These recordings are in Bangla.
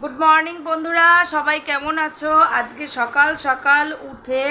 গুড মর্নিং বন্ধুরা, সবাই কেমন আছো? আজকে সকাল সকাল উঠে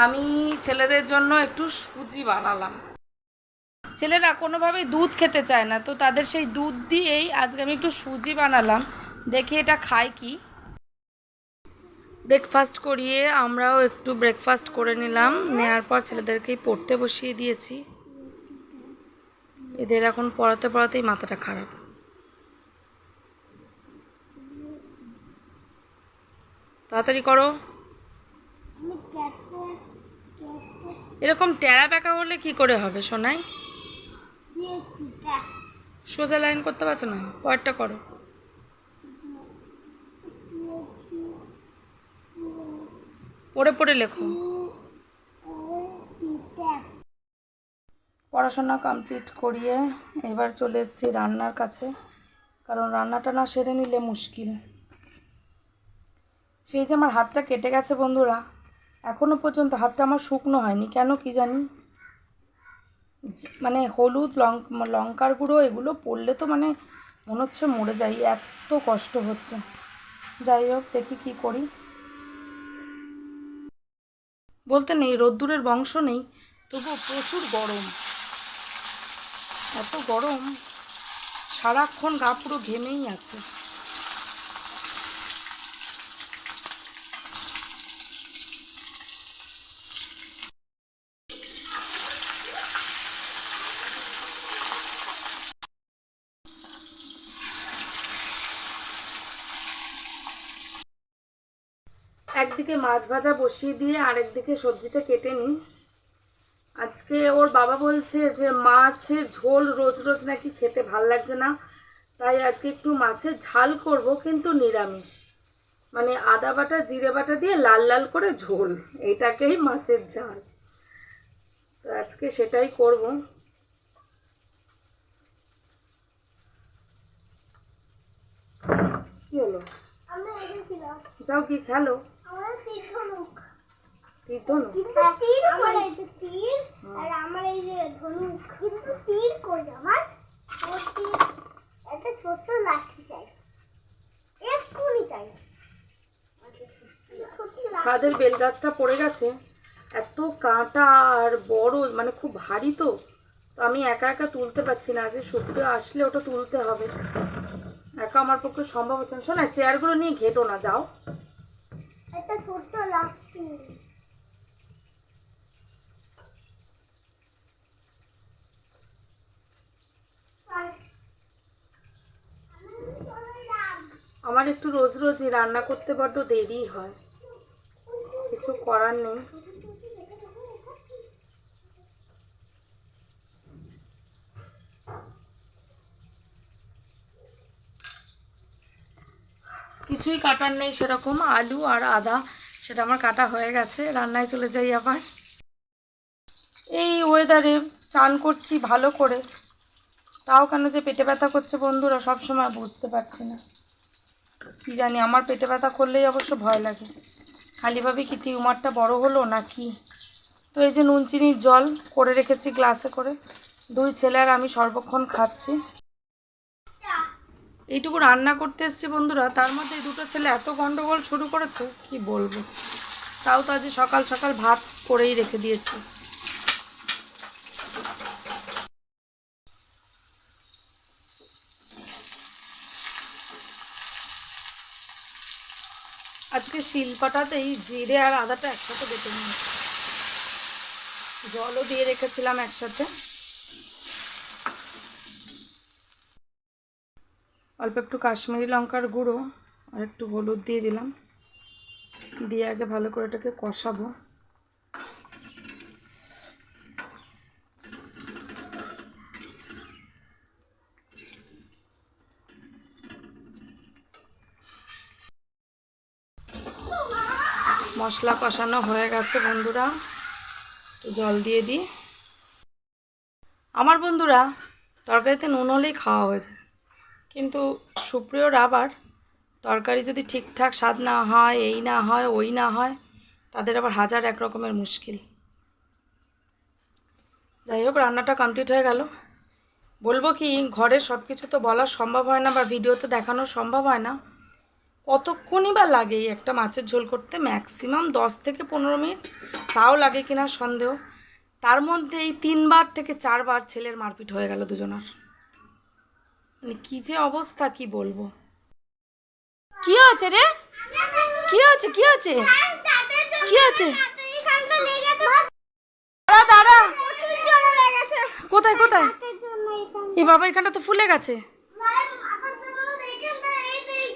আমি ছেলেদের জন্য একটু সুজি বানালাম। ছেলেরা কোনোভাবেই দুধ খেতে চায় না, তো তাদের সেই দুধ দিয়েই আজকে আমি একটু সুজি বানালাম। দেখি এটা খায় কি। ব্রেকফাস্ট করিয়ে আমরাও একটু ব্রেকফাস্ট করে নিলাম। নেওয়ার পর ছেলেদেরকেই পড়তে বসিয়ে দিয়েছি। এদের এখন পড়াতে পড়াতেই মাথাটা খারাপ। তাড়াতাড়ি করো। এরকম টেরা বেঁকা হলে কি করে হবে সোনাই? সোজা লাইন করতে পারছো না, পরেরটা করো। পড়ে পড়ে লেখো। পড়াশোনা কমপ্লিট করিয়ে এবার চলে এসেছি রান্নার কাছে, কারণ রান্নাটা না সেরে নিলে মুশকিল। সেই যে আমার হাতটা কেটে গেছে বন্ধুরা, এখনও পর্যন্ত হাতটা আমার শুকনো হয়নি, কেন কি জানি। মানে হলুদ লঙ্কার গুঁড়ো এগুলো পড়লে তো মানে মনে হচ্ছে মরে যাই, এত কষ্ট হচ্ছে। যাই হোক, দেখি কি করি। বলতে নেই রোদ্দুরের বংশ নেই, তবুও প্রচুর গরম। এত গরম, সারাক্ষণ গা পুরো ঘেমেই আছে। একদিকে মাছ ভাজা বসিয়ে দিয়ে আরেকদিকে সবজিটা কেটে নিই। আজকে ওর বাবা বলছে যে মাছের ঝোল রোজ রোজ নাকি খেতে ভাল লাগছে না, তাই আজকে একটু মাছের ঝাল করব, কিন্তু নিরামিষ। মানে আদা বাটা জিরে বাটা দিয়ে লাল লাল করে ঝোল, এটাকেই মাছের ঝাল। তো আজকে সেটাই করব। কি হলো? যাও কি খেলো। ছাদের বেল গাছটা পড়ে গেছে, এত কাঁটা আর বড়, মানে খুব ভারী, তো আমি একা একা তুলতে পারছি না। আজকে শুক্র আসলে ওটা তুলতে হবে, একা আমার পক্ষে সম্ভব হচ্ছে না। শোনা, চেয়ারগুলো নিয়ে ঘেটো না, যাও। আমার একটু রোজ রোজই রান্না করতে বড্ড দেরি হয়, কিছু করার নেই। কিছুই কাটার নেই সেরকম, আলু আর আদা সেটা আমার কাটা হয়ে গেছে। রান্নায় চলে যাই আবার। এই ওয়েদারে চান করছি ভালো করে, তাও কেন যে পেটে ব্যথা করছে বন্ধুরা সব সময় বুঝতে পারছি না। কি জানি, আমার পেটে ব্যথা করলেই অবশ্য ভয় লাগে। খালি ভাবি কি টিউমারটা বড় হলো না কি। তো এই যে নুন চিনির জল করে রেখেছি গ্লাসে করে, দুই ছেলে আর আমি সর্বক্ষণ খাচ্ছি। এইটুকু রান্না করতে এসেছি বন্ধুরা, তার মধ্যে এই দুটো ছেলে এত গন্ডগোল শুরু করেছে কি বলবো। তাও তো আজ সকাল সকাল ভাত করেই রেখে দিয়েছি। আজকে শিলপাটাতেই জিরে আর আদাটা একসাথে বেটে নিয়েছি, জলও দিয়ে রেখেছিলাম একসাথে। অল্প একটু কাশ্মীরি লঙ্কার গুঁড়ো আর একটু হলুদ দিয়ে দিলাম, দিয়ে আগে ভালো করে এটাকে কষাবো। মশলা কষানো হয়ে গেছে বন্ধুরা, জল দিয়ে দিই। আমার বন্ধুরা তরকারিতে নুন হলেই খাওয়া হয়েছে, কিন্তু সুপ্রিয়র আবার তরকারি যদি ঠিকঠাক স্বাদ না হয়, এই না হয়, ওই না হয়, তাদের আবার হাজার এক রকমের মুশকিল। যাই হোক, রান্নাটা কমপ্লিট হয়ে গেল। বলবো কি, ঘরের সব কিছু তো বলা সম্ভব হয় না বা ভিডিওতে দেখানো সম্ভব হয় না, কতক্ষণই বা লাগে এই একটা মাছের ঝোল করতে? ম্যাক্সিমাম 10 থেকে 15 মিনিট, তাও লাগে কিনা সন্দেহ। তার মধ্যে এই 3বার থেকে 4বার ছেলের মারপিট হয়ে গেল দুজনার। মানে কী যে অবস্থা, কি বলবো। কি হয়েছে রে? কি হয়েছে? কি হয়েছে? কি হয়েছে? দাঁড়া দাঁড়া, কোথায় কোথায়? এ বাবা, এখানটা তো ফুলে গেছে।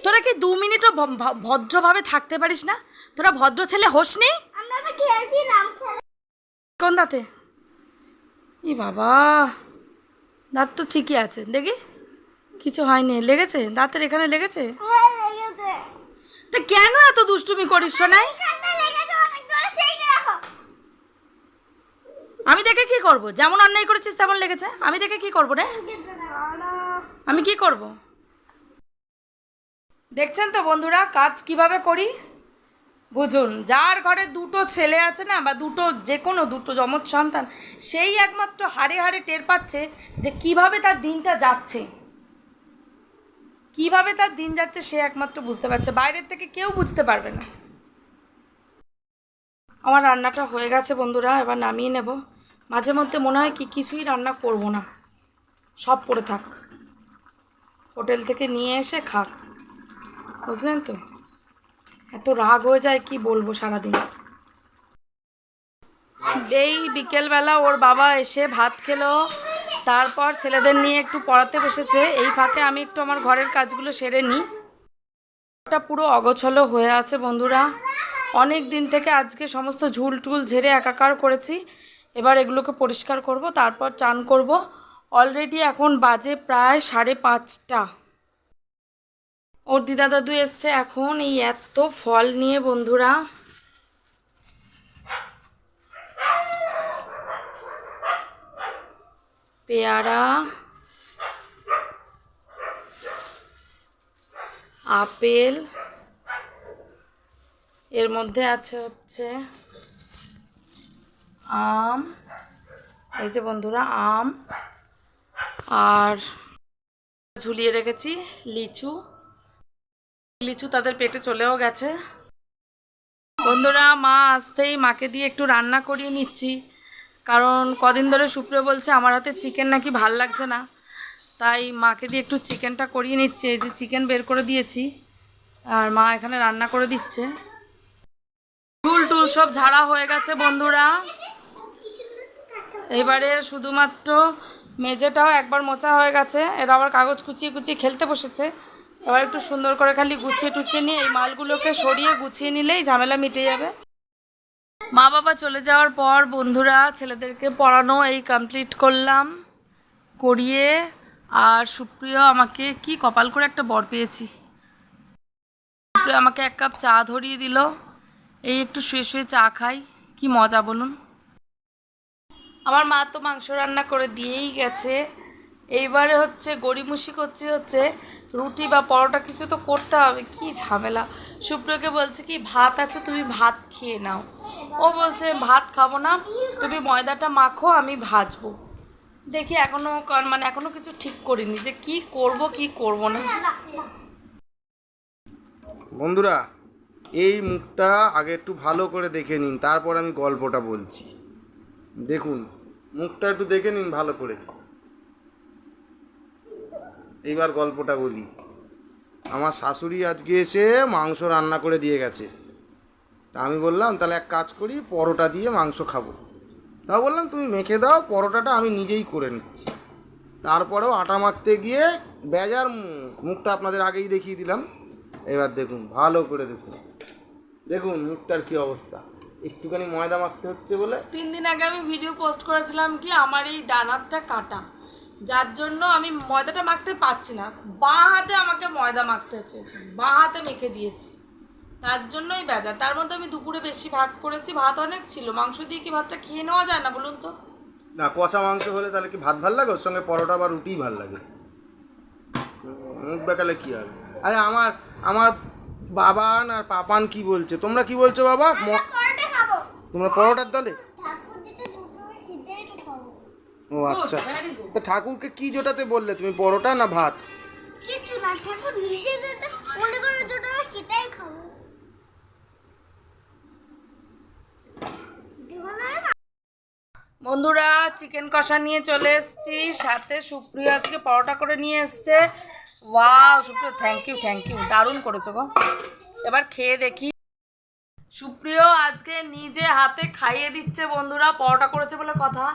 তোরা কি 2 মিনিটও ভদ্রভাবে থাকতে পারিস না? তোরা ভদ্র ছেলে হোস নি? কোন দাঁতে? ই বাবা, দাঁত তো ঠিকই আছে, দেখি কিছু হয়নি। লেগেছে দাঁতের এখানে? লেগেছে? তা কেন এত দুষ্টুমি করিস শোনাই? আমি দেখে কি করব? যেমন অন্যায় করেছিস তেমন লেগেছে, আমি দেখে কি করব রে? আমি কি করব? দেখছেন তো বন্ধুরা কাজ কিভাবে করি, বুঝুন। যার ঘরে 2টো ছেলে আছে না, বা যে কোনো 2টো যমজ সন্তান, সেই একমাত্র হাড়ে হাড়ে টের পাচ্ছে যে কিভাবে তার দিনটা যাচ্ছে, কিভাবে তার দিন যাচ্ছে, সে একমাত্র বুঝতে পারছে, বাইরের থেকে কেউ বুঝতে পারবে না। আমার রান্নাটা হয়ে গেছে বন্ধুরা, এবার নামিয়ে নেব। মাঝে মধ্যে মনে হয় কি কিছুই রান্না করব না, সব পড়ে থাক, হোটেল থেকে নিয়ে এসে খাক, বুঝলেন তো। এত রাগ হয়ে যায় কি বলবো সারাদিন। এই বিকেলবেলা ওর বাবা এসে ভাত খেলো, তারপর ছেলেদের নিয়ে একটু পড়াতে বসেছে। এই ফাঁকে আমি একটু আমার ঘরের কাজগুলো সেরে নিই। এটা পুরো অগোছালো হয়ে আছে বন্ধুরা, অনেক দিন থেকে আজকে সমস্ত ঝুল টুল ঝেড়ে একাকার করেছি। এবার এগুলোকে পরিষ্কার করব, তারপর চান করব। অলরেডি এখন বাজে প্রায় 5:30। ওর দিদা দাদু এসছে এখন এই এত ফল নিয়ে বন্ধুরা। পেয়ারা, আপেল, এর মধ্যে আছে হচ্ছে আম, এই যে বন্ধুরা আম, আর ঝুলিয়ে রেখেছি লিচু। লিচু তাদের পেটে চলেও গেছে বন্ধুরা। মা আসতেই মাকে দিয়ে একটু রান্না করিয়ে নিচ্ছি, কারণ কদিন ধরে সুপ্রিয় বলছে আমার হাতে চিকেন নাকি ভাল লাগছে না, তাই মাকে দিয়ে একটু চিকেনটা করিয়ে নিচ্ছে। এই যে চিকেন বের করে দিয়েছি, আর মা এখানে রান্না করে দিচ্ছে। টুল টুল সব ঝাড়া হয়ে গেছে বন্ধুরা, এবারে শুধুমাত্র মেঝেটাও একবার মোছা হয়ে গেছে। এরা আবার কাগজ কুচিয়ে কুচিয়ে খেলতে বসেছে। এবার একটু সুন্দর করে খালি গুছিয়ে টুছিয়ে নিয়ে এই মালগুলোকে সরিয়ে গুছিয়ে নিলেই ঝামেলা মিটে যাবে। মা বাবা চলে যাওয়ার পর বন্ধুরা ছেলেদেরকে পড়ানো এই কমপ্লিট করলাম, করিয়ে আর সুপ্রিয় আমাকে কি কপাল করে একটা বর পেয়েছি, সুপ্রিয় আমাকে 1 কাপ চা ধরিয়ে দিল। এই একটু শুয়ে শুয়ে চা খাই, কি মজা বলুন। আমার মা তো মাংস রান্না করে দিয়েই গেছে। এইবারে হচ্ছে গড়িমসি করছি, হচ্ছে রুটি বা পরোটা কিছু তো করতে হবে, কি ঝামেলা। সুপ্রিয়কে বলছে কি ভাত আছে তুমি ভাত খেয়ে নাও, ও বলছে ভাত খাবো না, তুমি ময়দাটা মাখো আমি ভাজবো। দেখি এখনো কিছু ঠিক করিনি যে কি করব কি করব না। বন্ধুরা এই মুখটা আগে একটু ভালো করে দেখে নিন, তারপর আমি গল্পটা বলছি। দেখুন মুখটা একটু দেখে নিন ভালো করে, এইবার গল্পটা বলি। আমার শাশুড়ি আজকে এসে মাংস রান্না করে দিয়ে গেছে। তা আমি বললাম তাহলে এক কাজ করি, পরোটা দিয়ে মাংস খাবো। তাও বললাম তুমি মেখে দাও, পরোটাটা আমি নিজেই করে নিচ্ছি। তারপরেও আটা মাখতে গিয়ে বেজার মুখটা আপনাদের আগেই দেখিয়ে দিলাম। এবার দেখুন ভালো করে দেখুন, দেখুন মুখটার কি অবস্থা। একটুখানি ময়দা মাখতে হচ্ছে বলে। 3 দিন আগে আমি ভিডিও পোস্ট করেছিলাম কি আমার এই ডানারটা কাটা, যার জন্য আমি ময়দাটা মাখতে পারছি না। বাঁ হাতে আমাকে ময়দা মাখতে হচ্ছে, বাঁ হাতে মেখে দিয়েছি, তার জন্যই বেজা। তার মধ্যে আমি দুপুরে বেশি ভাত করেছি, ভাত অনেক ছিল। মাংস দিয়ে কি ভাতটা খেয়ে নেওয়া যায় না বলুন তো? না কষা মাংস হলে তাহলে কি ভাত ভাল লাগে? ওর সঙ্গে পরোটা বা রুটিই ভাল লাগে। মুখ বেকালে কী হবে? আরে আমার বাবান আর পাপান কি বলছে, তোমরা কি বলছো বাবা? তোমরা পরোটার দলে? ও আচ্ছা, তা ঠাকুরকে কি জোটাতে বললে তুমি, পরোটা না ভাত? বন্ধুরা চিকেন কষা নিয়ে চলে এসেছি, সাথে সুপ্রিয়া আজকে পরোটা করে নিয়ে এসছে। ওয়াও সুপ্রিয়া, থ্যাংক ইউ, দারুণ করেছো গো। এবার খেয়ে দেখি। সুপ্রিয় আজকে নিজে হাতে খাইয়ে দিচ্ছে বন্ধুরা, পরোটা করেছে বলে কথা।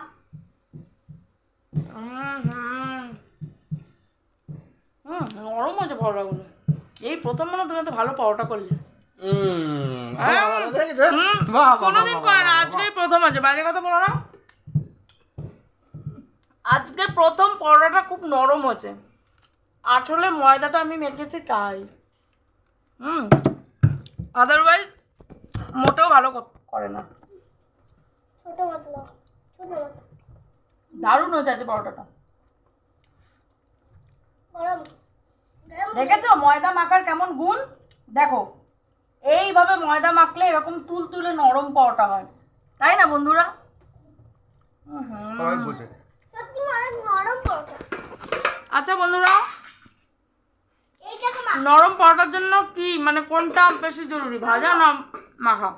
নরম আছে পরোটাগুলো। এই প্রথম মনে হয় তুমি এত ভালো পরোটা করলে। কোনোদিন করে না, আজকেই প্রথম আছে, বাজে কথা বলো না। আজকে প্রথম পরোটাটা খুব নরম হয়েছে, আসলে ময়দাটা আমি মেখেছি তাই। আদারওয়াইজ মোটেও ভালো করে না। দারুণ হয়েছে আছে পরোটাটা। দেখেছো ময়দা মাখার কেমন গুণ? দেখো এইভাবে ময়দা মাখলে এরকম তুলতুলে নরম পরোটা হয়, তাই না বন্ধুরা? আচ্ছা বন্ধুরা, নরম পরোটার জন্য কি মানে কোনটা বেশি জরুরি, ভাজা না মাখা?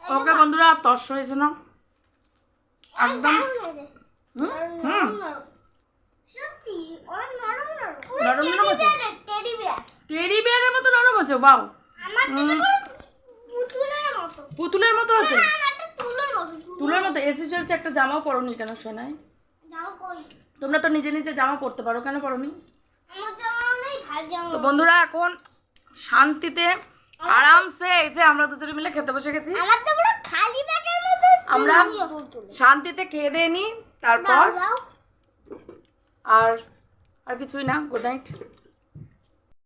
ওকে বন্ধুরা, তস হয়েছে না একদম। টেডি বিয়ারের মতো নরম হচ্ছে। বাও, পুতুলের মতো আছে। তুলোর মতো। এসি চলছে, একটা জামাও পরোনি কেন শোনায়? তোমরা তো নিজে নিজে জামা পরতে পারো, কেন পরোনি? তো বন্ধুরা এখন শান্তিতে আরামসে এই যে আমরা দুজনে মিলে খেতে বসে গেছি। আমরা শান্তিতে খেয়ে দিয়ে নি, তারপর আর কিছুই না। Good night.